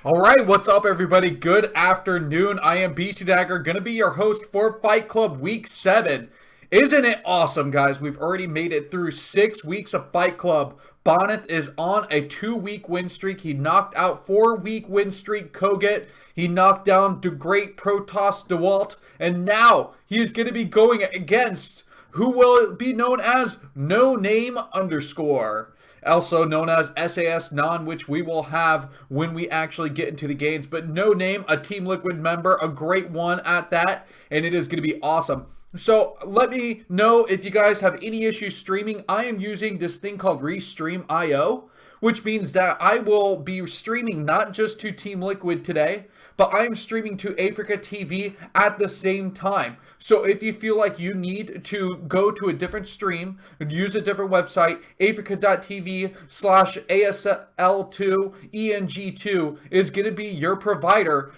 All right, what's up, everybody? Good afternoon. I am BC Dagger, going to be your host for Fight Club Week 7. Isn't it awesome, guys? We've already made it through 6 weeks of Fight Club. Bonyth is on a 2-week win streak. He knocked out 4-week win streak Koget. He knocked down the great Protoss DeWalt. And now he is going to be going against who will be known as No Name _, also known as sas.non, which we will have when we actually get into the games. But No Name, a Team Liquid member, a great one at that, and it is going to be awesome. So let me know if you guys have any issues streaming. I am using this thing called Restream.io, which means that I will be streaming not just to Team Liquid today, but I am streaming to Africa TV at the same time. So if you feel like you need to go to a different stream, use a different website, africa.tv/ASL2ENG2 is going to be your provider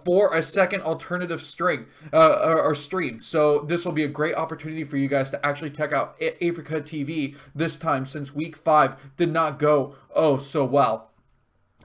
for a second alternative stream. So this will be a great opportunity for you guys to actually check out Africa TV this time, since week 5 did not go so well.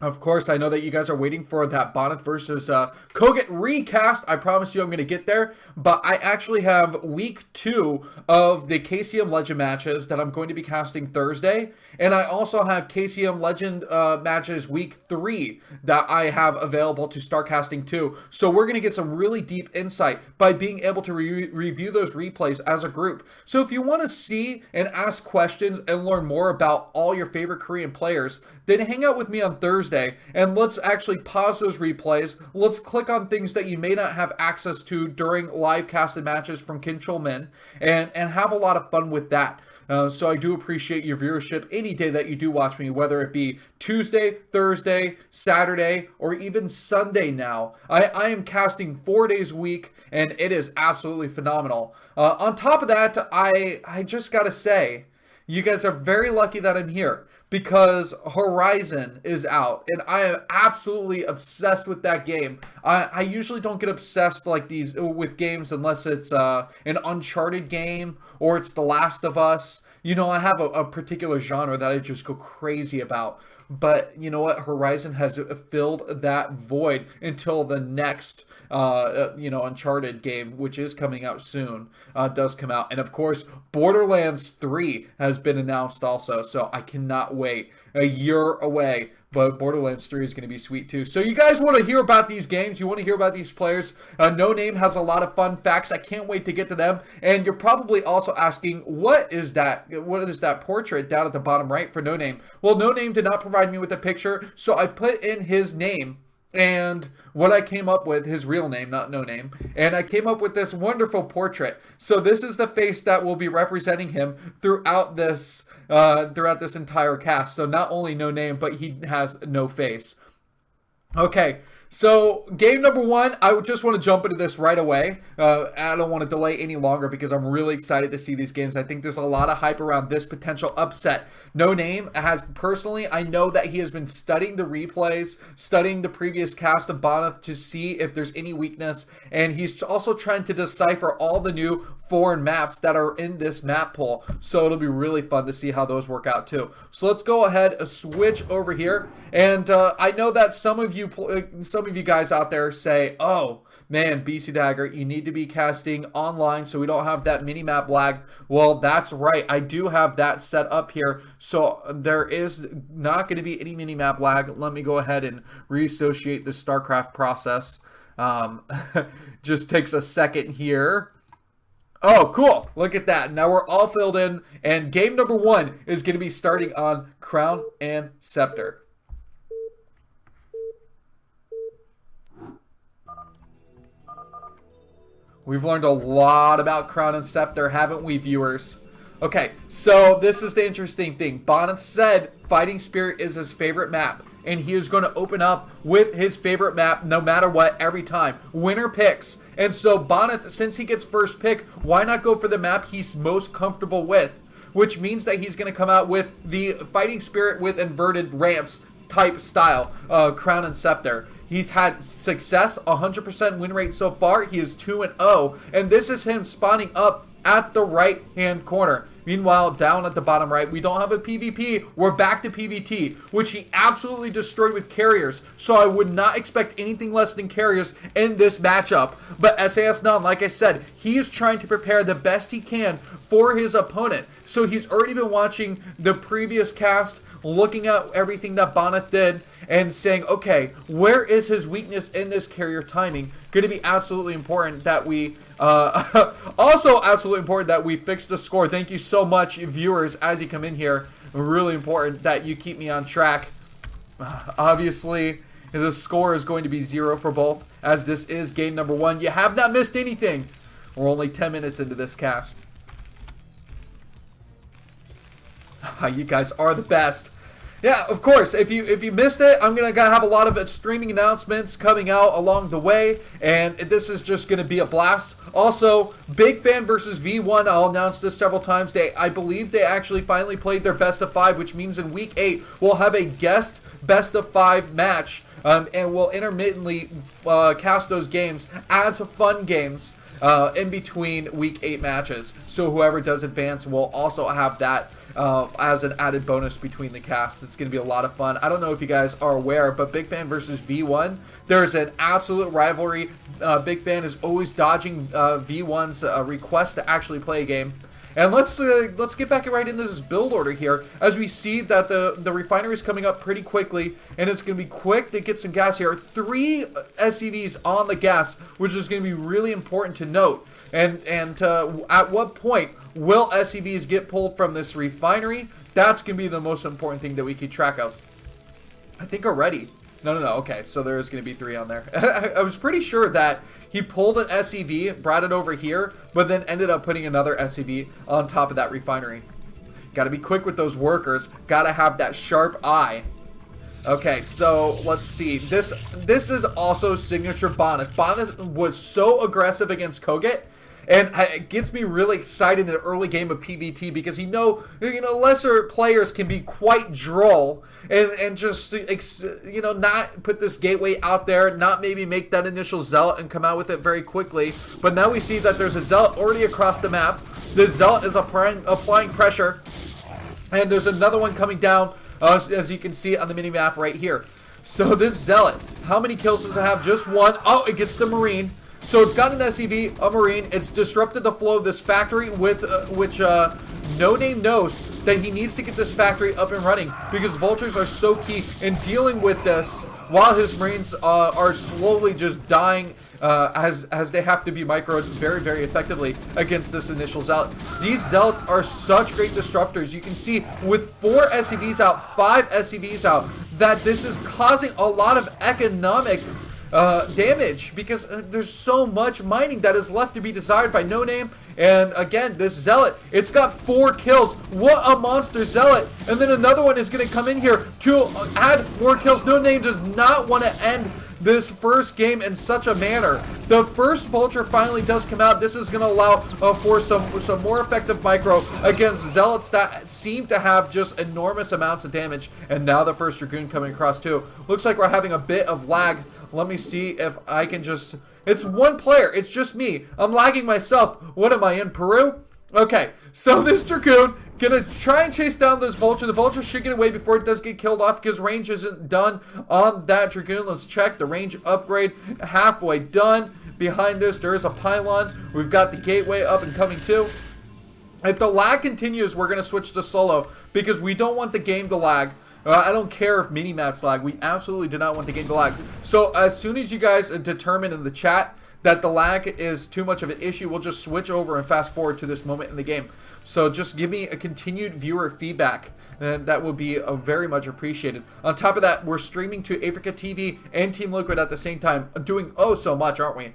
Of course, I know that you guys are waiting for that Bonyth versus Koget recast. I promise you I'm going to get there. But I actually have week 2 of the KCM Legend matches that I'm going to be casting Thursday. And I also have KCM Legend matches week 3 that I have available to start casting too. So we're going to get some really deep insight by being able to review those replays as a group. So if you want to see and ask questions and learn more about all your favorite Korean players, then hang out with me on Thursday. And let's actually pause those replays. Let's click on things that you may not have access to during live casted matches from Kim Chul-min and have a lot of fun with that. So I do appreciate your viewership any day that you do watch me, whether it be Tuesday, Thursday, Saturday, or even Sunday now. I am casting 4 days a week, and it is absolutely phenomenal. On top of that, I just got to say, you guys are very lucky that I'm here, because Horizon is out, and I am absolutely obsessed with that game. I usually don't get obsessed like these with games unless it's an Uncharted game or it's The Last of Us. You know, I have a particular genre that I just go crazy about. But you know what? Horizon has filled that void until the next, Uncharted game, which is coming out soon, does come out. And of course, Borderlands 3 has been announced also. So I cannot wait. A year away. But Borderlands 3 is going to be sweet too. So you guys want to hear about these games? You want to hear about these players? No Name has a lot of fun facts. I can't wait to get to them. And you're probably also asking, what is that? What is that portrait down at the bottom right for No Name? Well, No Name did not provide me with a picture, so I put in his name and what I came up with, his real name, not No Name, and I came up with this wonderful portrait. So this is the face that will be representing him throughout this entire cast. So not only No Name, but he has no face. Okay, so game number 1, I just want to jump into this right away. I don't want to delay any longer because I'm really excited to see these games. I think there's a lot of hype around this potential upset. No Name has, personally, I know that he has been studying the replays, studying the previous cast of Bonyth to see if there's any weakness, and he's also trying to decipher all the new foreign maps that are in this map pool. So it'll be really fun to see how those work out too. So let's go ahead and switch over here. And I know that some of you guys out there say, oh man, BC Dagger, you need to be casting online so we don't have that mini-map lag. Well, that's right. I do have that set up here. So there is not going to be any mini-map lag. Let me go ahead and reassociate the StarCraft process. Just takes a second here. Oh, cool. Look at that. Now we're all filled in. And game number 1 is going to be starting on Crown and Scepter. We've learned a lot about Crown and Scepter, haven't we, viewers? Okay, so this is the interesting thing. Bonyth said Fighting Spirit is his favorite map, and he is going to open up with his favorite map no matter what every time. Winner picks. And so Bonyth, since he gets first pick, why not go for the map he's most comfortable with? Which means that he's going to come out with the Fighting Spirit with inverted ramps type style, Crown and Scepter. He's had success, 100% win rate so far. He is 2-0, and this is him spawning up at the right-hand corner. Meanwhile, down at the bottom right, we don't have a PvP. We're back to PvT, which he absolutely destroyed with carriers. So I would not expect anything less than carriers in this matchup. But sas.non, like I said, he is trying to prepare the best he can for his opponent. So he's already been watching the previous cast, looking at everything that Bonyth did, and saying, okay, where is his weakness in this carrier timing? Going to be absolutely important that we also absolutely important that we fix the score. Thank you so much, viewers, as you come in here. Really important that you keep me on track. Obviously, the score is going to be 0 for both, as this is game number 1. You have not missed anything. We're only 10 minutes into this cast. You guys are the best. Yeah, of course, if you missed it, I'm going to have a lot of streaming announcements coming out along the way, and this is just going to be a blast. Also, Big Fan versus V1, I'll announce this several times. I believe they actually finally played their best of 5, which means in week 8, we'll have a guest best of 5 match, and we'll intermittently cast those games as fun games in between week 8 matches. So whoever does advance will also have that as an added bonus between the cast. It's going to be a lot of fun. I don't know if you guys are aware, but Big Fan versus V1, there's an absolute rivalry. Big Fan is always dodging V1's request to actually play a game. And let's get back right into this build order here, as we see that the refinery is coming up pretty quickly, and it's going to be quick to get some gas here. 3 SCVs on the gas, which is going to be really important to note. And at what point will SCVs get pulled from this refinery? That's going to be the most important thing that we keep track of. I think already. No. Okay, so there is going to be 3 on there. I was pretty sure that he pulled an SCV, brought it over here, but then ended up putting another SCV on top of that refinery. Got to be quick with those workers. Got to have that sharp eye. Okay, so let's see. This is also signature Bonyth. Bonyth was so aggressive against Koget. And it gets me really excited in an early game of PvT, because lesser players can be quite droll and just not put this gateway out there, not maybe make that initial zealot and come out with it very quickly. But now we see that there's a zealot already across the map. The zealot is applying pressure, and there's another one coming down, as you can see on the mini map right here. So this zealot, how many kills does it have? Just 1. Oh, it gets the marine. So it's got an SCV, a marine. It's disrupted the flow of this factory, with which No Name knows that he needs to get this factory up and running, because vultures are so key in dealing with this, while his marines are slowly just dying as they have to be microed very, very effectively against this initial zealot. These zealots are such great disruptors. You can see with 4 SCVs out, 5 SCVs out, that this is causing a lot of economic damage, because there's so much mining that is left to be desired by No Name. And again, this zealot, it's got 4 kills. What a monster zealot. And then another one is going to come in here to add more kills. No Name does not want to end this first game in such a manner. The first vulture finally does come out. This is going to allow for some more effective micro against zealots that seem to have just enormous amounts of damage. And now the first dragoon coming across too. Looks like we're having a bit of lag. Let me see if I can just... It's 1 player. It's just me. I'm lagging myself. What am I, in Peru? Okay, so this dragoon gonna try and chase down this vulture. The vulture should get away before it does get killed off, because range isn't done on that dragoon. Let's check the range upgrade. Halfway done. Behind this, there is a pylon. We've got the gateway up and coming too. If the lag continues, we're gonna switch to solo, because we don't want the game to lag. I don't care if mini-maps lag. We absolutely do not want the game to lag. So as soon as you guys determine in the chat that the lag is too much of an issue, we'll just switch over and fast forward to this moment in the game. So just give me a continued viewer feedback, and that would be very much appreciated. On top of that, we're streaming to Africa TV and Team Liquid at the same time, doing oh so much, aren't we?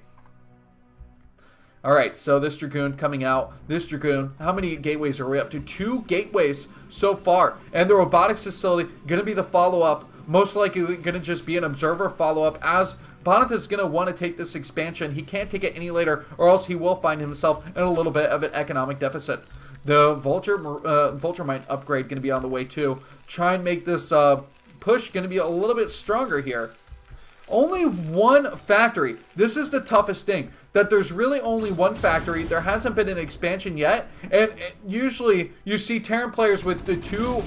Alright, so this dragoon coming out. This dragoon, how many gateways are we up to? 2 gateways so far. And the robotics facility going to be the follow-up. Most likely going to just be an observer follow-up, as Bonyth is going to want to take this expansion. He can't take it any later, or else he will find himself in a little bit of an economic deficit. The vulture mine upgrade going to be on the way too. Try and make this push going to be a little bit stronger here. Only one factory. This is the toughest thing, that there's really only one factory. There hasn't been an expansion yet, and usually you see Terran players with the 2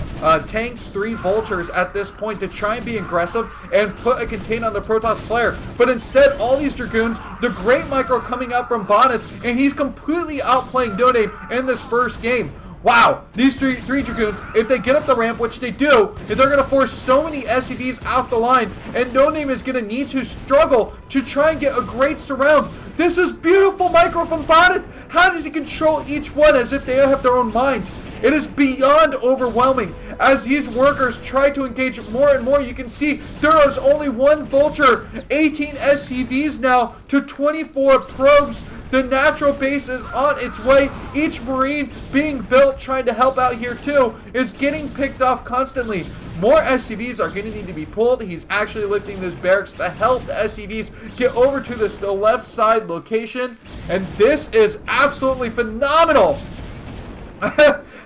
tanks, 3 vultures at this point to try and be aggressive and put a contain on the Protoss player. But instead, all these Dragoons, the great micro coming out from Bonyth, and he's completely outplaying No Name in this first game. Wow, these three Dragoons, if they get up the ramp, which they do, they're going to force so many SCVs out the line, and No Name is going to need to struggle to try and get a great surround. This is beautiful micro from Bonyth. How does he control each one as if they have their own mind? It is beyond overwhelming. As these workers try to engage more and more, you can see there is only one vulture, 18 SCVs now to 24 probes. The natural base is on its way. Each Marine being built, trying to help out here too, is getting picked off constantly. More SCVs are going to need to be pulled. He's actually lifting this barracks to help the SCVs get over to this left side location. And this is absolutely phenomenal.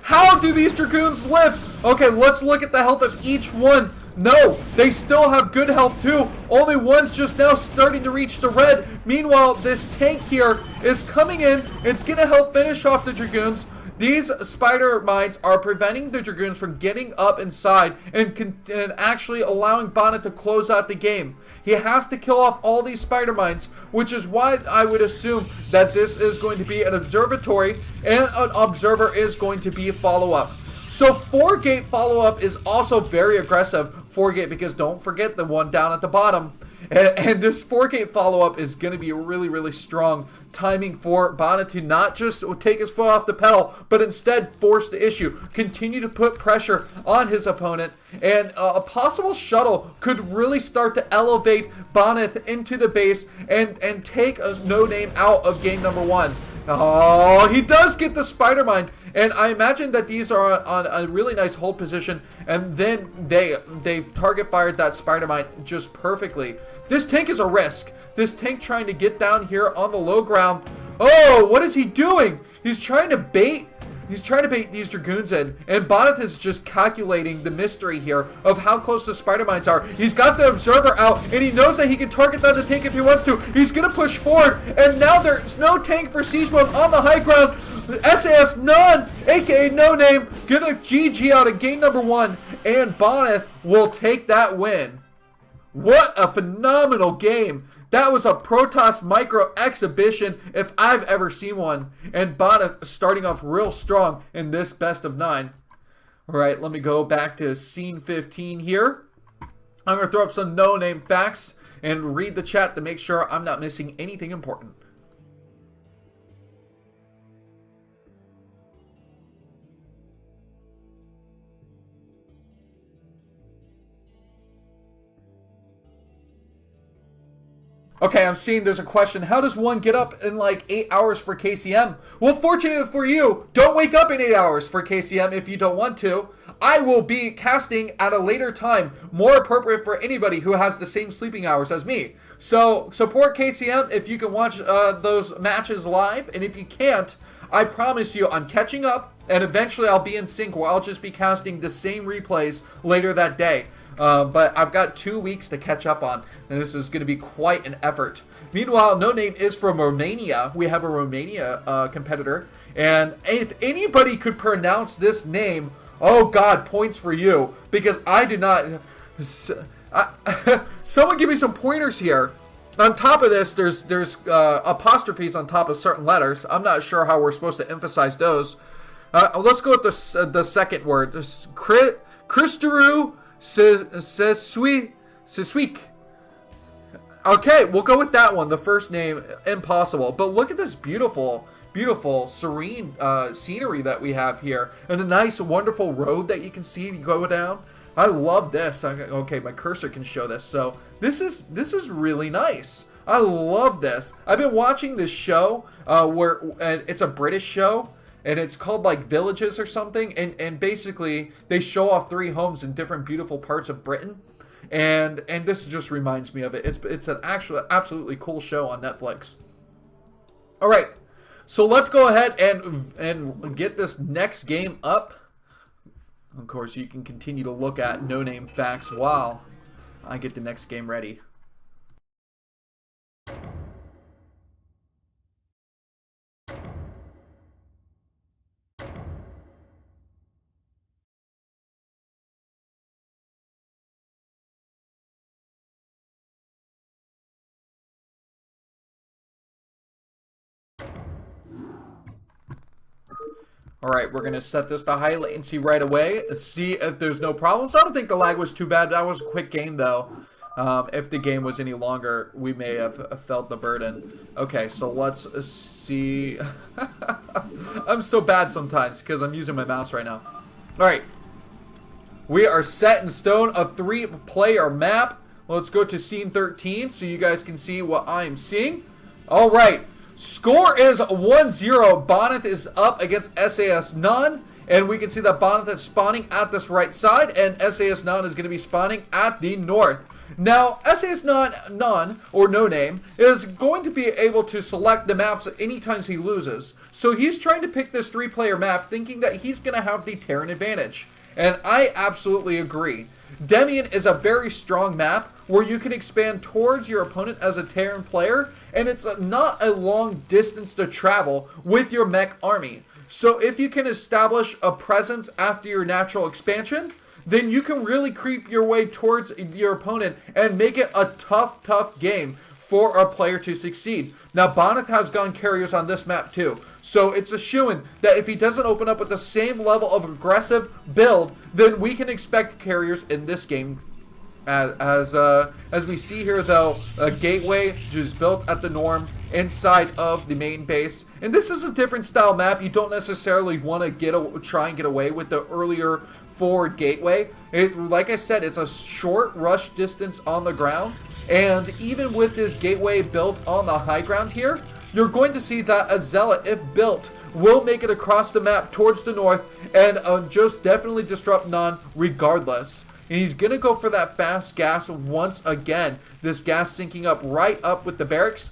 How do these Dragoons live? Okay, let's look at the health of each one. No, they still have good health too. Only one's just now starting to reach the red. Meanwhile, this tank here is coming in. It's going to help finish off the Dragoons. These spider mines are preventing the Dragoons from getting up inside and actually allowing Bonyth to close out the game. He has to kill off all these spider mines, which is why I would assume that this is going to be an observatory, and an observer is going to be a follow-up. So 4-gate follow-up is also very aggressive. 4-gate, because don't forget the one down at the bottom. And this 4-gate follow-up is going to be really, really strong timing for Bonyth to not just take his foot off the pedal, but instead force the issue. Continue to put pressure on his opponent. And a possible shuttle could really start to elevate Bonyth into the base and take a No Name out of game number 1. Oh, he does get the spider mine. And I imagine that these are on a really nice hold position, and then they target fired that spider mine just perfectly. This tank is a risk. This tank trying to get down here on the low ground. Oh, what is he doing? He's trying to bait. He's trying to bait these Dragoons in, and Bonyth is just calculating the mystery here of how close the spider mines are. He's got the observer out, and he knows that he can target down the tank if he wants to. He's going to push forward, and now there's no tank for Siege Mode on the high ground. sas.non, aka No Name, gonna GG out of game number 1, and Bonyth will take that win. What a phenomenal game. That was a Protoss micro exhibition if I've ever seen one. And Bonyth starting off real strong in this best of 9. Alright, let me go back to scene 15 here. I'm going to throw up some No Name facts and read the chat to make sure I'm not missing anything important. Okay, I'm seeing there's a question. How does one get up in like 8 hours for KCM? Well, fortunately for you, don't wake up in 8 hours for KCM if you don't want to. I will be casting at a later time, more appropriate for anybody who has the same sleeping hours as me. So support KCM if you can watch those matches live, and if you can't, I promise you I'm catching up, and eventually I'll be in sync where I'll just be casting the same replays later that day. But I've got 2 weeks to catch up on, and this is going to be quite an effort. Meanwhile, No Name is from Romania. We have a Romania competitor, and if anybody could pronounce this name, oh God, points for you, because I did not. Someone give me some pointers here. On top of this, there's apostrophes on top of certain letters. I'm not sure how we're supposed to emphasize those. Let's go with the second word. This Christeru Sesweek. Okay, we'll go with that one. The first name, impossible. But look at this beautiful, beautiful, serene scenery that we have here. And a nice, wonderful road that you can see go down. I love this. Okay, my cursor can show this. So this is really nice. I love this. I've been watching this show where it's a British show. And it's called like Villages or something, and basically they show off 3 homes in different beautiful parts of Britain, and this just reminds me of it. It's an actual absolutely cool show on Netflix. All right, so let's go ahead and get this next game up. Of course, you can continue to look at No Name facts while I get the next game ready. All right, we're going to set this to high latency right away. See if there's no problems. I don't think the lag was too bad. That was a quick game, though. If the game was any longer, we may have felt the burden. Okay, so let's see. I'm so bad sometimes because I'm using my mouse right now. All right. We are set in stone, a 3-player map. Let's go to scene 13 so you guys can see what I'm seeing. All right. Score is 1-0. Bonyth is up against sas.non. And we can see that Bonyth is spawning at this right side. And sas.non is going to be spawning at the north. Now, sas.non, or No Name, is going to be able to select the maps anytime he loses. So he's trying to pick this 3-player map thinking that he's going to have the Terran advantage. And I absolutely agree. Demian is a very strong map where you can expand towards your opponent as a Terran player, and it's not a long distance to travel with your mech army. So if you can establish a presence after your natural expansion, then you can really creep your way towards your opponent and make it a tough game for a player to succeed. Now, Bonyth has gun carriers on this map too, so it's a shoo-in that if he doesn't open up with the same level of aggressive build, then we can expect carriers in this game. As we see here, though, a gateway just built at the norm inside of the main base, and this is a different style map. You don't necessarily want to try and get away with the earlier forward gateway. Like I said, it's a short rush distance on the ground. And even with this gateway built on the high ground here, you're going to see that a Zealot, if built, will make it across the map towards the north and just definitely disrupt Non regardless. And he's going to go for that fast gas once again. This gas syncing up right up with the barracks,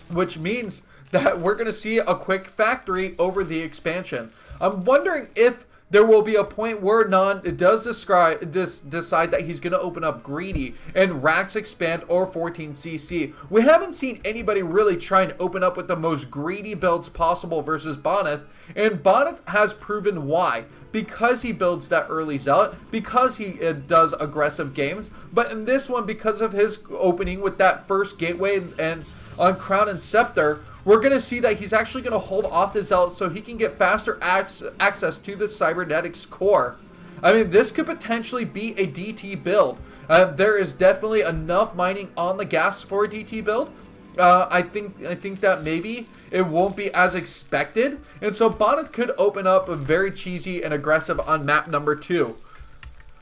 which means that we're going to see a quick factory over the expansion. I'm wondering if there will be a point where Non does decide that he's going to open up Greedy and Rax Expand or 14cc. We haven't seen anybody really try and open up with the most greedy builds possible versus Bonyth, and Bonyth has proven why. Because he builds that early Zealot, because he does aggressive games, but in this one, because of his opening with that first gateway and on Crown and Scepter, we're going to see that he's actually going to hold off the Zealot so he can get faster access to the Cybernetics core. I mean, this could potentially be a DT build. There is definitely enough mining on the gas for a DT build. I think that maybe it won't be as expected. And so Bonyth could open up a very cheesy and aggressive on map number 2.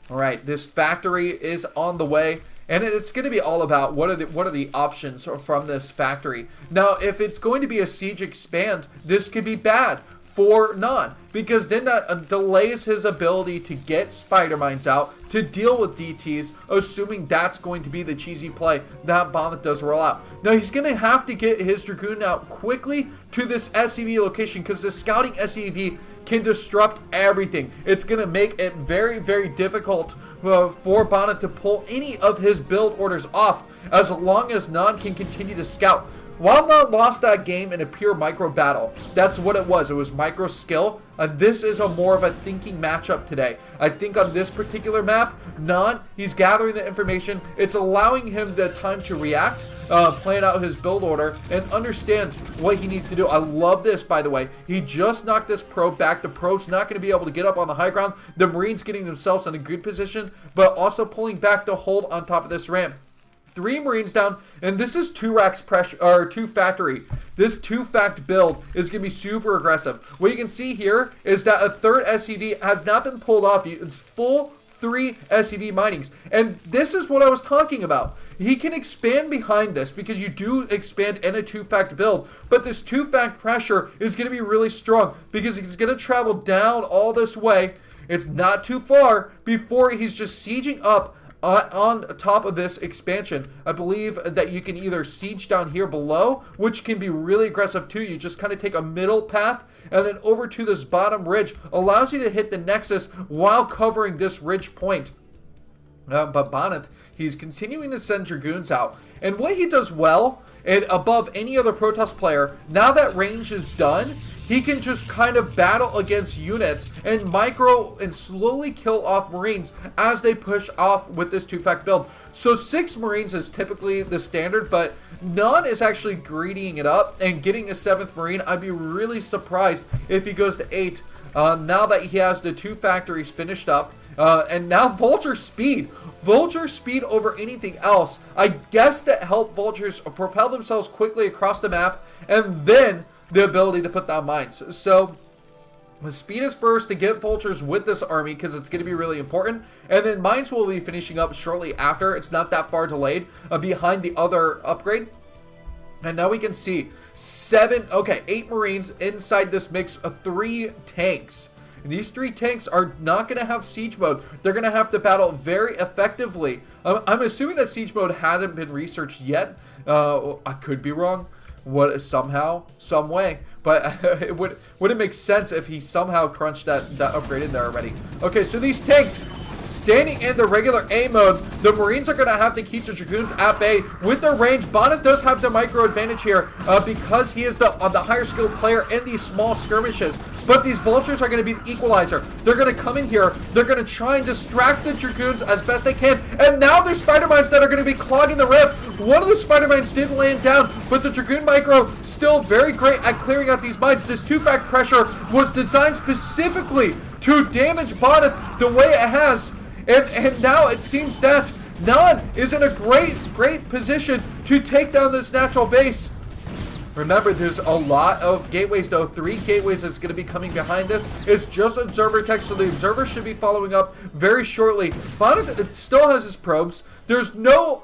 All right, this factory is on the way. And it's going to be all about what are the options from this factory. Now, if it's going to be a siege expand, this could be bad for Non, because then that delays his ability to get spider mines out to deal with DTs, assuming that's going to be the cheesy play that Bonyth does roll out. Now, he's going to have to get his Dragoon out quickly to this SCV location, because the scouting SCV can disrupt everything. It's going to make it very difficult for Bonyth to pull any of his build orders off as long as Non can continue to scout. While Non lost that game in a pure micro battle, that's what it was. It was micro skill. This is a more of a thinking matchup today. I think on this particular map, Non, he's gathering the information. It's allowing him the time to react, plan out his build order, and understand what he needs to do. I love this, by the way. He just knocked this probe back. The probe's not going to be able to get up on the high ground. The Marines getting themselves in a good position, but also pulling back to hold on top of this ramp. 3 Marines down, and this is 2 racks pressure, or 2 factory. This 2-fact build is going to be super aggressive. What you can see here is that a 3rd SCV has not been pulled off. It's full 3 SCV minings. And this is what I was talking about. He can expand behind this because you do expand in a 2-fact build, but this 2-fact pressure is going to be really strong because he's going to travel down all this way. It's not too far before he's just sieging up on top of this expansion. I believe that you can either siege down here below, which can be really aggressive too. You just kind of take a middle path and then over to this bottom ridge. Allows you to hit the nexus while covering this ridge point. But Bonyth, he's continuing to send Dragoons out. And what he does well, and above any other Protoss player, now that range is done, he can just kind of battle against units and micro and slowly kill off Marines as they push off with this 2-fact build. So 6 Marines is typically the standard, but Non is actually greedying it up and getting a 7th Marine. I'd be really surprised if he goes to 8 now that he has the 2 factories finished up. And now Vulture speed. Vulture speed over anything else. I guess that help Vultures propel themselves quickly across the map, and then the ability to put down mines. So the speed is first to get Vultures with this army because it's going to be really important. And then mines will be finishing up shortly after. It's not that far delayed behind the other upgrade. And now we can see 8 Marines inside this mix of 3 tanks. And these 3 tanks are not going to have siege mode. They're going to have to battle very effectively. I'm assuming that siege mode hasn't been researched yet. I could be wrong. Somehow, some way. But it would make sense if he somehow crunched that upgrade in there already. Okay, so these tanks standing in the regular A mode, the Marines are going to have to keep the Dragoons at bay with their range. Bonyth does have the micro advantage here because he is the higher skilled player in these small skirmishes. But these Vultures are going to be the equalizer. They're going to come in here. They're going to try and distract the Dragoons as best they can. And now there's Spider Mines that are going to be clogging the rip. One of the Spider Mines did land down, but the Dragoon micro still very great at clearing out these mines. This 2-fact pressure was designed specifically to damage Bonyth the way it has. And now it seems that Non is in a great position to take down this natural base. Remember, there's a lot of gateways though. 3 gateways is going to be coming behind this. It's just observer tech, so the observer should be following up very shortly. Bonyth still has his probes. There's no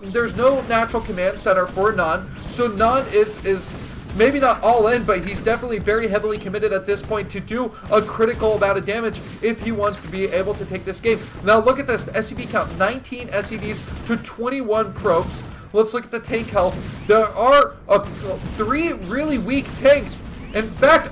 natural command center for Non, so Non is maybe not all in, but he's definitely very heavily committed at this point to do a critical amount of damage if he wants to be able to take this game. Now look at this, the SCV count, 19 SCVs to 21 probes. Let's look at the tank health. There are 3 really weak tanks. In fact,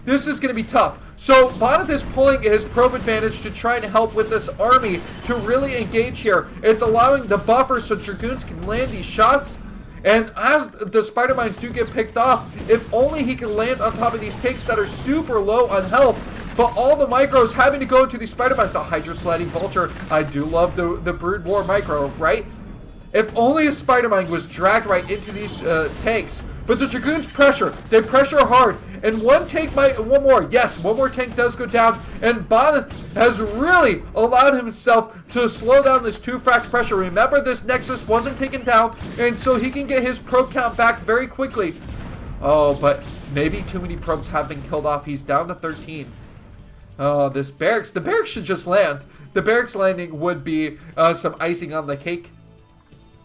this is going to be tough. So Bonyth is pulling his probe advantage to try and help with this army to really engage here. It's allowing the buffer so Dragoons can land these shots. And as the Spider Mines do get picked off, if only he can land on top of these tanks that are super low on health. But all the micros having to go into these Spider Mines. The Hydra Sliding Vulture. I do love the Brood War micro, right? If only a Spider Mine was dragged right into these tanks. But the Dragoons pressure. They pressure hard. And one more tank does go down. And Bonyth has really allowed himself to slow down this 2-fact pressure. Remember, this Nexus wasn't taken down. And so he can get his probe count back very quickly. Oh, but maybe too many probes have been killed off. He's down to 13. Oh, this barracks. The barracks should just land. The barracks landing would be some icing on the cake.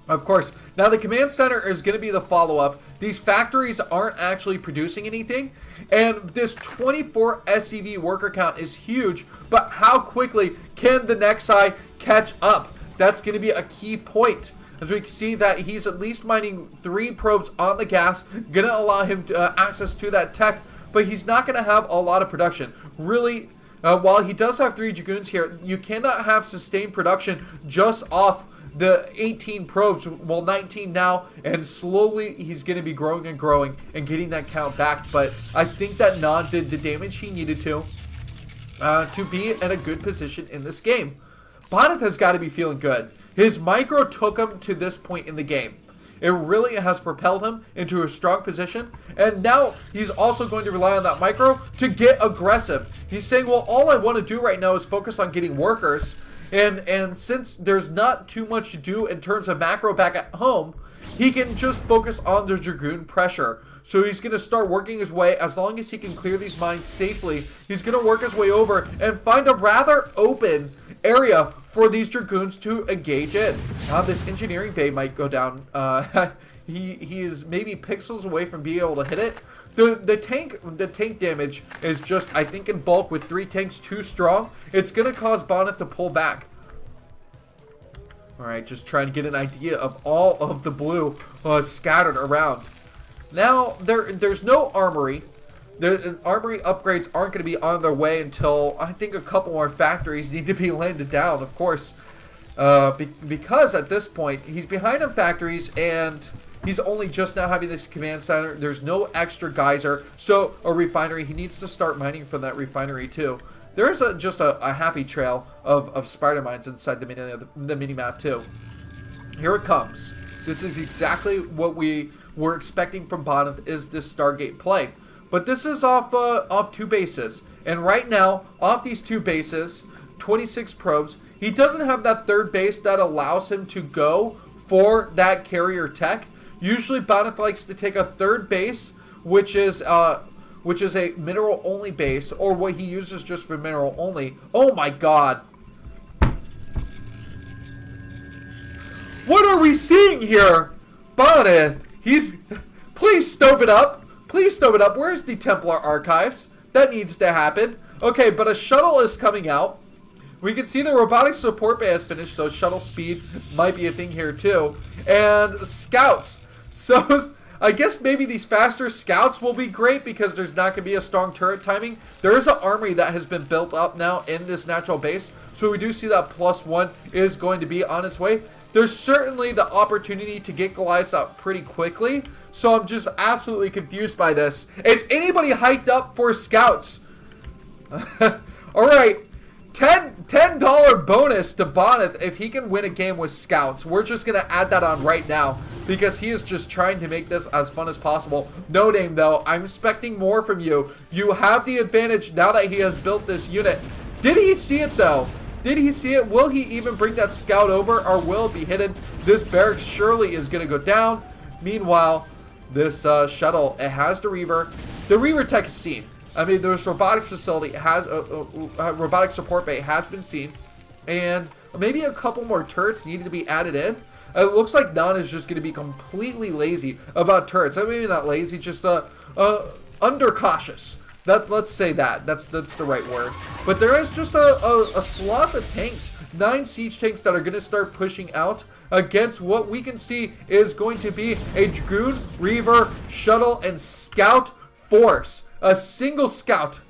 Of course. Now the command center is going to be the follow-up. These factories aren't actually producing anything. And this 24 SCV worker count is huge. But how quickly can the Nexi catch up? That's going to be a key point. As we can see that he's at least mining 3 probes on the gas. Going to allow him access to that tech. But he's not going to have a lot of production. Really, while he does have 3 Dragoons here, you cannot have sustained production just off the 18 probes, well 19 now, and slowly he's going to be growing and getting that count back. But I think that Non did the damage he needed to be in a good position in this game. Bonyth has got to be feeling good. His micro took him to this point in the game. It really has propelled him into a strong position, and now he's also going to rely on that micro to get aggressive. He's saying, well, all I want to do right now is focus on getting workers. And since there's not too much to do in terms of macro back at home, he can just focus on the Dragoon pressure. So he's going to start working his way, as long as he can clear these mines safely, he's going to work his way over and find a rather open area for these Dragoons to engage in. Now this engineering bay might go down. He is maybe pixels away from being able to hit it. The tank damage is just, I think, in bulk with 3 tanks too strong. It's going to cause Bonyth to pull back. Alright, just trying to get an idea of all of the blue scattered around. Now, there's no armory. The armory upgrades aren't going to be on their way until, I think, a couple more factories need to be landed down, of course. Because at this point, he's behind on factories, and He's only just now having this command center. There's no extra geyser, so a refinery. He needs to start mining from that refinery too. There's just a happy trail of spider mines inside the mini map too. Here it comes. This is exactly what we were expecting from Bonyth, is this Stargate play. But this is off 2 bases. And right now, off these 2 bases, 26 probes, he doesn't have that 3rd base that allows him to go for that carrier tech. Usually Bonyth likes to take a 3rd base, which is a mineral only base, or what he uses just for mineral only. Oh my god. What are we seeing here? Bonyth, please stove it up. Please stove it up. Where's the Templar archives? That needs to happen. Okay, but a shuttle is coming out. We can see the robotic support bay has finished, so shuttle speed might be a thing here too. And scouts. So I guess maybe these faster scouts will be great because there's not going to be a strong turret timing. There is an armory that has been built up now in this natural base, so we do see that +1 is going to be on its way. There's certainly the opportunity to get Goliath out pretty quickly, so I'm just absolutely confused by this. Is anybody hyped up for scouts? Alright, $10 bonus to Bonyth if he can win a game with scouts. We're just going to add that on right now because he is just trying to make this as fun as possible. No name though, I'm expecting more from you. You have the advantage now that he has built this unit. Did he see it though? Did he see it? Will he even bring that scout over, or will it be hidden? This barracks surely is going to go down. Meanwhile, this shuttle, it has the Reaver. The Reaver tech is seen. I mean, this robotics facility has robotic support bay has been seen, and maybe a couple more turrets needed to be added in. It looks like Non is just going to be completely lazy about turrets. I mean, maybe not lazy, just undercautious. Let's say that's the right word. But there is just a swath of tanks, 9 siege tanks that are going to start pushing out against what we can see is going to be a Dragoon, Reaver, Shuttle, and Scout force. A single Scout.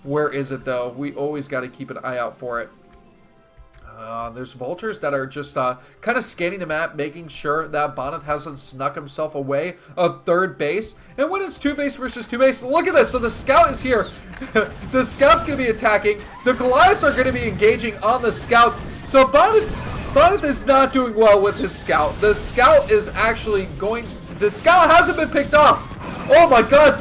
Where is it though? We always got to keep an eye out for it. There's vultures that are just kind of scanning the map, making sure that Bonyth hasn't snuck himself away a 3rd base. And when it's 2 base versus 2 base, look at this. So the scout is here. The scout's going to be attacking. The Goliaths are going to be engaging on the scout. So Bonyth is not doing well with his scout. The scout is actually going... The scout hasn't been picked off. Oh my god.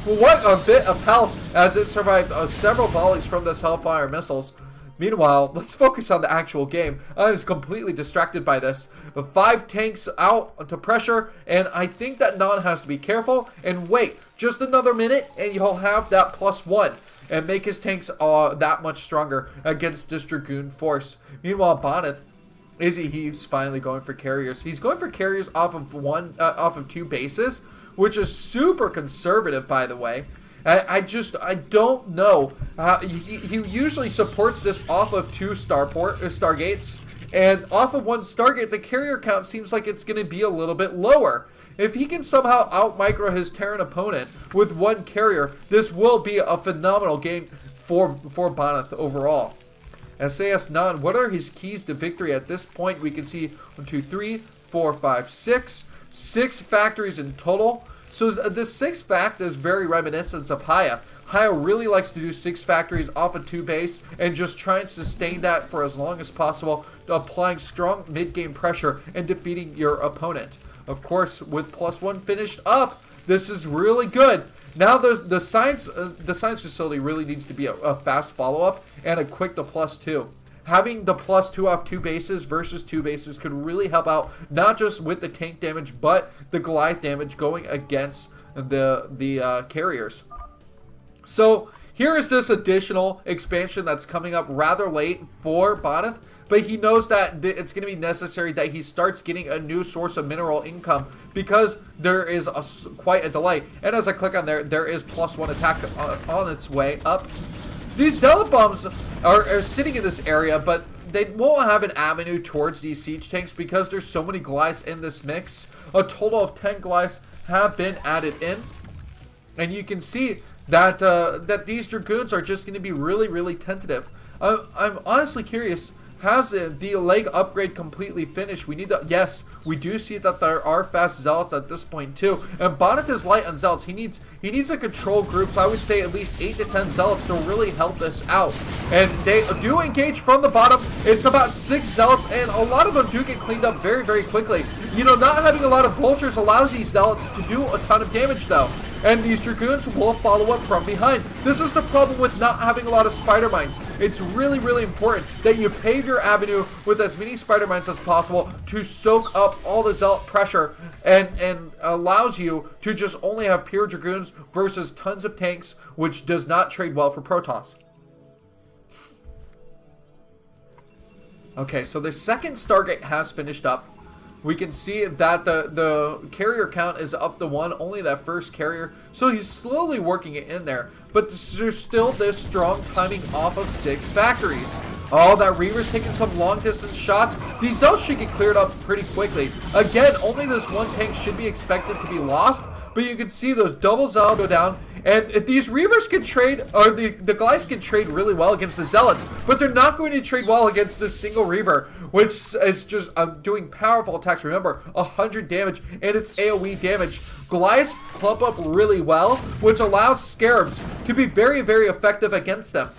What a bit of health as it survived several volleys from this Hellfire missiles. Meanwhile, let's focus on the actual game. I was completely distracted by this. 5 tanks out to pressure, and I think that Non has to be careful and wait just another minute, and he'll have that +1 and make his tanks that much stronger against this Dragoon force. Meanwhile, Bonyth, he's finally going for carriers. He's going for carriers off of 2 bases, which is super conservative, by the way. I don't know. He usually supports this off of 2 Stargates, and off of 1 Stargate, the carrier count seems like it's going to be a little bit lower. If he can somehow out-micro his Terran opponent with 1 carrier, this will be a phenomenal game for Bonyth overall. sas.non, what are his keys to victory at this point? We can see 1, 2, 3, 4, 5, 6. 6 factories in total. So this 6th fact is very reminiscent of Haya. Haya really likes to do 6 factories off a 2 base and just try and sustain that for as long as possible, applying strong mid-game pressure and defeating your opponent. Of course, with +1 finished up, this is really good. Now the science facility really needs to be a fast follow-up and a quick to +2. Having the +2 off 2 bases versus 2 bases could really help out, not just with the tank damage, but the Goliath damage going against the carriers. So here is this additional expansion that's coming up rather late for Bonyth, but he knows that it's going to be necessary that he starts getting a new source of mineral income because there is quite a delay. And as I click on there is +1 attack on its way up. These zealot bombs are sitting in this area, but they won't have an avenue towards these siege tanks because there's so many Goliaths in this mix. A total of 10 Goliaths have been added in, and you can see that that these Dragoons are just going to be really, really tentative. I'm honestly curious has the leg upgrade completely finished. We need to, yes, we do see that there are fast zealots at this point too. And Bonyth is light on zealots. He needs to control groups. I would say at least 8 to 10 zealots to really help this out. And they do engage from the bottom. It's about 6 zealots, and a lot of them do get cleaned up very, very quickly. You know, not having a lot of vultures allows these zealots to do a ton of damage though. And these dragoons will follow up from behind. This is the problem with not having a lot of spider mines. It's really, really important that you pave your avenue with as many spider mines as possible to soak up all the zealot pressure, and allows you to just only have pure dragoons versus tons of tanks, which does not trade well for Protoss. Okay, so the second Stargate has finished up. We can see that the carrier count is up to 1, only that first carrier. So he's slowly working it in there. But there's still this strong timing off of 6 factories. Oh, that Reaver's taking some long distance shots. These cells should get cleared up pretty quickly. Again, only this one tank should be expected to be lost. But you can see those double zealots go down. And these Reavers can trade, or the Goliaths can trade really well against the Zealots, but they're not going to trade well against this single Reaver, which is just doing powerful attacks. Remember, 100 damage, and it's AoE damage. Goliaths clump up really well, which allows Scarabs to be very, very effective against them.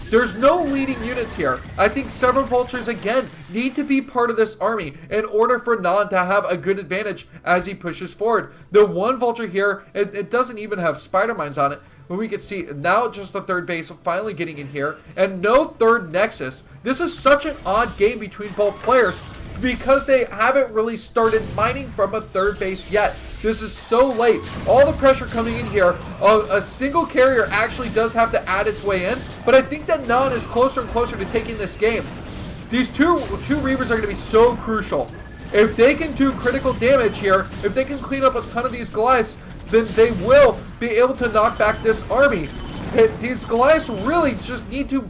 There's no leading units here. I think several vultures, again, need to be part of this army in order for Non to have a good advantage as he pushes forward. The one vulture here, it doesn't even have spider mines on it, but we can see now just the third base finally getting in here, and no third nexus. This is such an odd game between both players because they haven't really started mining from a third base yet. This is so late. All the pressure coming in here. A single carrier actually does have to add its way in, but I think that Non is closer and closer to taking this game. These two Reavers are going to be so crucial. If they can do critical damage here, if they can clean up a ton of these Goliaths, then they will be able to knock back this army. These Goliaths really just need to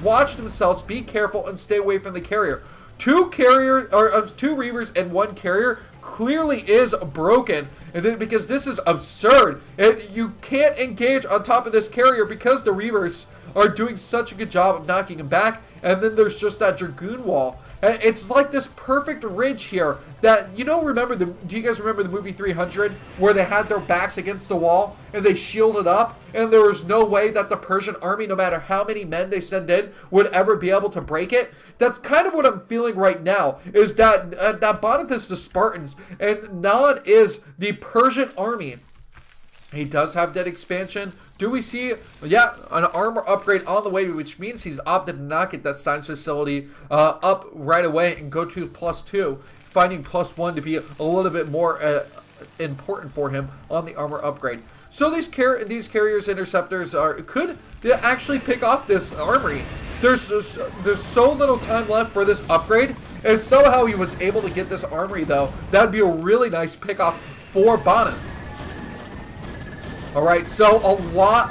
watch themselves, be careful, and stay away from the carrier. Two Reavers and one carrier clearly is broken, and then because this is absurd. You can't engage on top of this carrier because the Reavers are doing such a good job of knocking him back, and then there's just that Dragoon wall. It's like this perfect ridge here that, you know, do you guys remember the movie 300 where they had their backs against the wall and they shielded up, and there was no way that the Persian army, no matter how many men they send in, would ever be able to break it? That's kind of what I'm feeling right now, is that Bonyth is the Spartans and Non is the Persian army. He does have that expansion. Do we see, yeah, an armor upgrade on the way, which means he's opted to not get that science facility up right away and go to +2, finding +1 to be a little bit more important for him on the armor upgrade. So these carriers, interceptors could actually pick off this armory. There's so little time left for this upgrade, and somehow he was able to get this armory though. That'd be a really nice pickoff for Bonyth. Alright, so a lot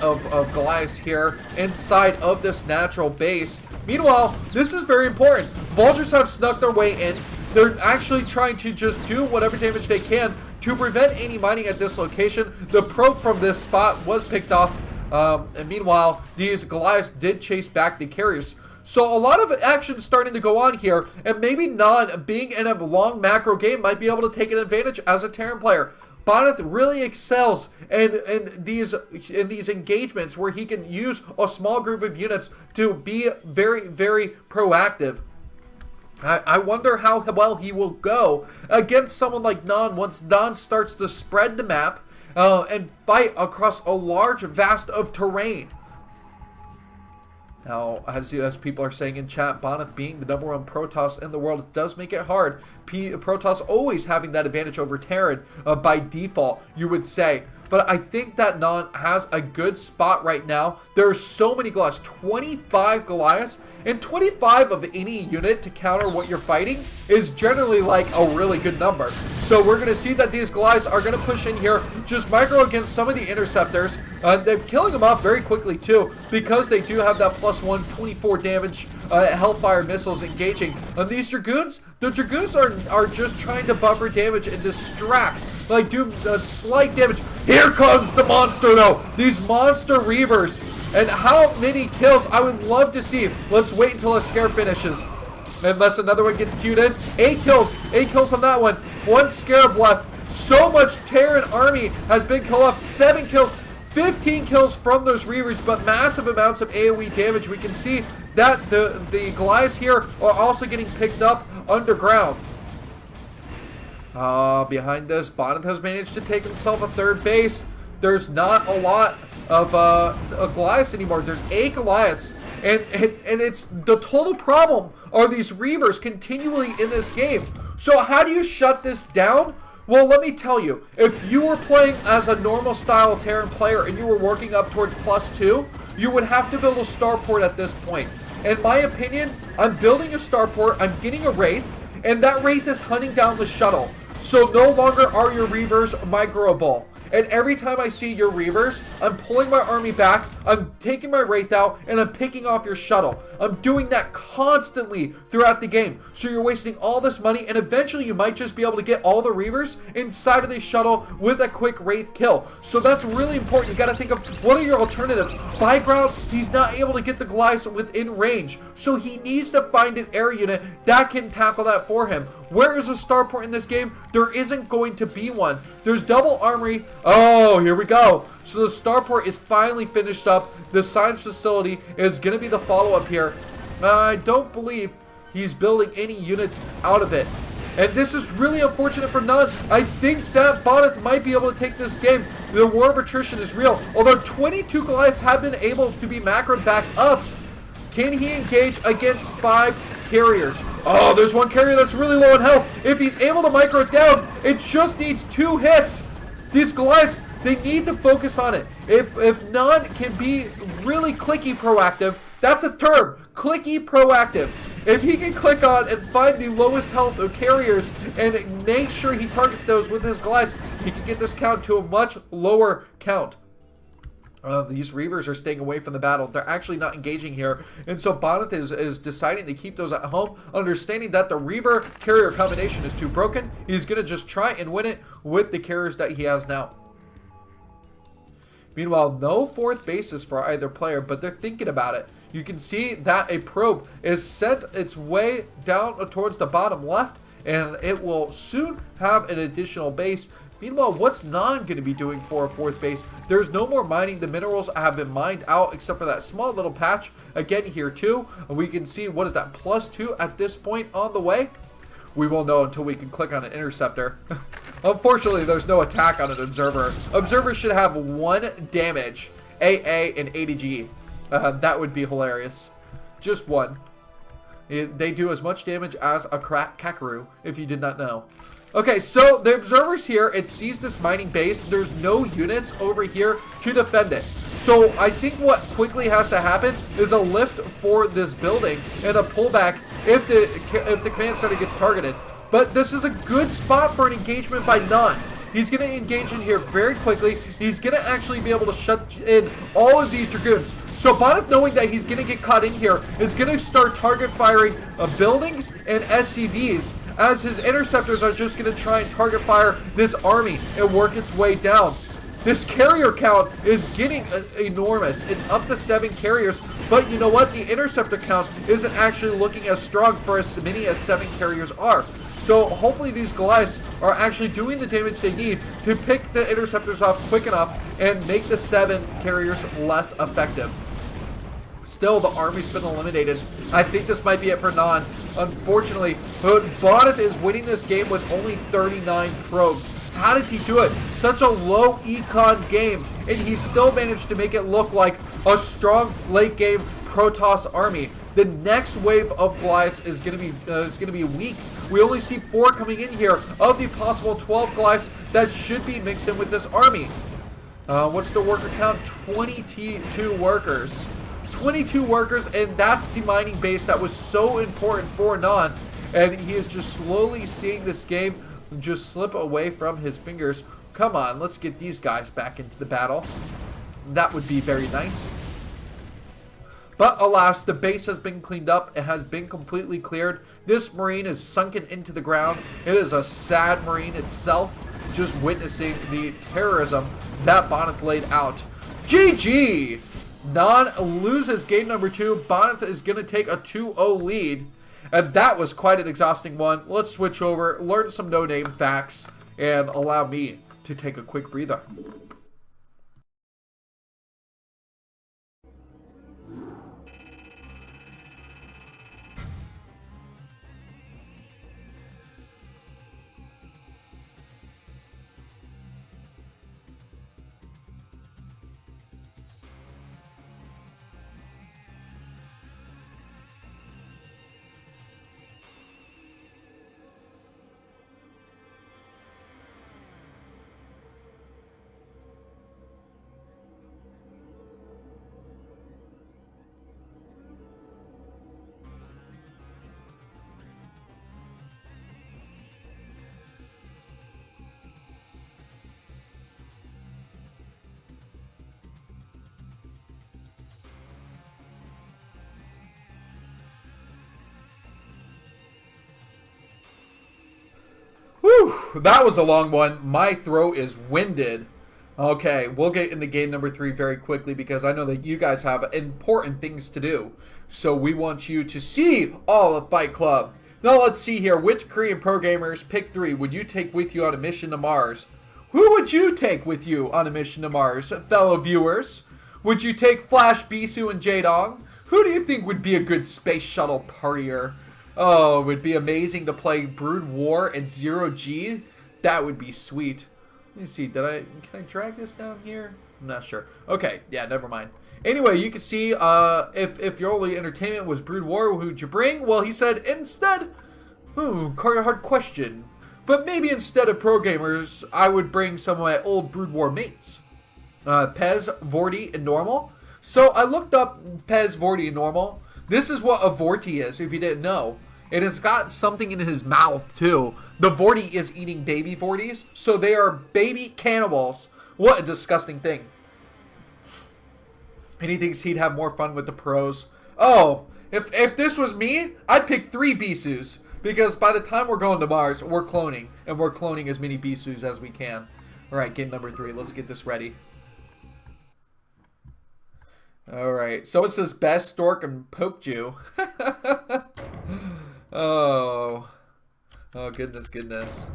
of Goliaths here inside of this natural base. Meanwhile, this is very important. Vultures have snuck their way in. They're actually trying to just do whatever damage they can to prevent any mining at this location. The probe from this spot was picked off. And meanwhile, these Goliaths did chase back the carriers. So a lot of action starting to go on here. And maybe Non, being in a long macro game, might be able to take an advantage as a Terran player. Bonyth really excels in these engagements where he can use a small group of units to be very, very proactive. I wonder how well he will go against someone like Non once Non starts to spread the map and fight across a large vast of terrain. Now, as people are saying in chat, Bonyth being the #1 Protoss in the world, it does make it hard. Protoss always having that advantage over Terran by default, you would say. But I think that Non has a good spot right now. There are so many Goliaths, 25 Goliaths, and 25 of any unit to counter what you're fighting is generally like a really good number. So we're going to see that these Goliaths are going to push in here, just micro against some of the interceptors. They're killing them off very quickly too, because they do have that +1, 24 damage Hellfire missiles engaging. And these Dragoons, the Dragoons are just trying to buffer damage and distract, like do slight damage. Here comes the monster, though. These monster Reavers. And how many kills I would love to see. Let's wait until a scare finishes. Unless another one gets queued in. 8 kills. 8 kills on that one. 1 scarab left. So much Terran army has been killed off. 7 kills. 15 kills from those Reavers, but massive amounts of AoE damage. We can see that the Goliaths here are also getting picked up underground. Behind us, Bonyth has managed to take himself a 3rd base. There's not a lot of Goliaths anymore. There's 8 Goliaths. And it's the total problem are these Reavers continually in this game. So how do you shut this down? Well, let me tell you, if you were playing as a normal style Terran player and you were working up towards +2, you would have to build a starport at this point. In my opinion, I'm building a starport, I'm getting a Wraith, and that Wraith is hunting down the shuttle. So no longer are your Reavers microable. And every time I see your Reavers, I'm pulling my army back, I'm taking my Wraith out, and I'm picking off your shuttle. I'm doing that constantly throughout the game. So you're wasting all this money, and eventually you might just be able to get all the Reavers inside of the shuttle with a quick Wraith kill. So that's really important. You gotta think of what are your alternatives. By ground, he's not able to get the Goliaths within range. So he needs to find an air unit that can tackle that for him. Where is a starport in this game? There isn't going to be one. There's double armory. Oh, here we go. So the starport is finally finished up. The science facility is going to be the follow-up here. I don't believe he's building any units out of it. And this is really unfortunate for none. I think that Bonyth might be able to take this game. The war of attrition is real. Although 22 Goliaths have been able to be macroed back up, can he engage against 5 carriers? Oh, there's one carrier that's really low in health. If he's able to micro it down, it just needs 2 hits. These Goliaths, they need to focus on it. If none can be really clicky proactive, that's a term, clicky proactive. If he can click on and find the lowest health of carriers and make sure he targets those with his Goliaths, he can get this count to a much lower count. These Reavers are staying away from the battle. They're actually not engaging here. And so Bonyth is deciding to keep those at home, understanding that the Reaver carrier combination is too broken. He's going to just try and win it with the carriers that he has now. Meanwhile, no 4th bases for either player, but they're thinking about it. You can see that a probe is sent its way down towards the bottom left, and it will soon have an additional base. Meanwhile, what's Non going to be doing for a 4th base? There's no more mining. The minerals have been mined out except for that small little patch. Again here too. We can see, what is that, +2 at this point on the way? We won't know until we can click on an interceptor. Unfortunately, there's no attack on an observer. Observers should have 1 damage, AA and ADG. That would be hilarious. Just 1. They do as much damage as a Kakaru, if you did not know. Okay, so the observers here, it sees this mining base. There's no units over here to defend it. So I think what quickly has to happen is a lift for this building and a pullback if the command center gets targeted. But this is a good spot for an engagement by none. He's going to engage in here very quickly. He's going to actually be able to shut in all of these Dragoons. So Bonyth, knowing that he's going to get caught in here, is going to start target firing buildings and SCVs, as his interceptors are just going to try and target fire this army and work its way down. This carrier count is getting enormous. It's up to 7 carriers, but you know what? The interceptor count isn't actually looking as strong for as many as 7 carriers are. So hopefully these Goliaths are actually doing the damage they need to pick the interceptors off quick enough and make the 7 carriers less effective. Still, the army's been eliminated. I think this might be it for Non. Unfortunately, Bonyth is winning this game with only 39 probes. How does he do it? Such a low econ game, and he still managed to make it look like a strong late game Protoss army. The next wave of Goliaths is going to be weak. We only see 4 coming in here of the possible 12 Goliaths that should be mixed in with this army. What's the worker count? 22 workers. 22 workers, and that's the mining base that was so important for Non. And he is just slowly seeing this game just slip away from his fingers. Come on, let's get these guys back into the battle. That would be very nice. But alas, the base has been cleaned up. It has been completely cleared. This Marine is sunken into the ground. It is a sad Marine itself. just witnessing the terrorism that Bonyth laid out. GG! Non loses game number 2. Bonyth is going to take a 2-0 lead. And that was quite an exhausting one. Let's switch over, learn some no-name facts, and allow me to take a quick breather. Whew, that was a long one. My throat is winded. Okay, we'll get into game number 3 very quickly because I know that you guys have important things to do. So we want you to see all of Fight Club. Now let's see here. Which Korean pro gamers, pick 3, would you take with you on a mission to Mars? Who would you take with you on a mission to Mars, fellow viewers? Would you take Flash, Bisoo, and Jaedong? Who do you think would be a good space shuttle partier? Oh, it would be amazing to play Brood War and Zero G. That would be sweet. Let me see. Can I drag this down here? I'm not sure. Okay, yeah, never mind. Anyway, you can see if your only entertainment was Brood War, who'd you bring? Well, he said instead. Ooh, hard question. But maybe instead of pro gamers, I would bring some of my old Brood War mates. Pez, Vorti, and Normal. So I looked up Pez, Vorti, and Normal. This is what a Vorti is, if you didn't know. And it's got something in his mouth, too. The Vorti is eating baby Vortis, so they are baby cannibals. What a disgusting thing. And he thinks he'd have more fun with the pros. Oh, if this was me, I'd pick 3 Bisoos. Because by the time we're going to Mars, we're cloning. And we're cloning as many Bisoos as we can. Alright, game number 3. Let's get this ready. Alright, so it says Best, Stork, and Pokeju. Oh, goodness.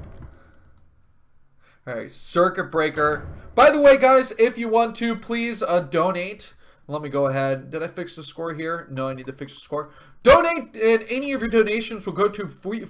Alright, Circuit Breaker. By the way, guys, if you want to, please donate. Let me go ahead. Did I fix the score here? No, I need to fix the score. Donate, and any of your donations will go to future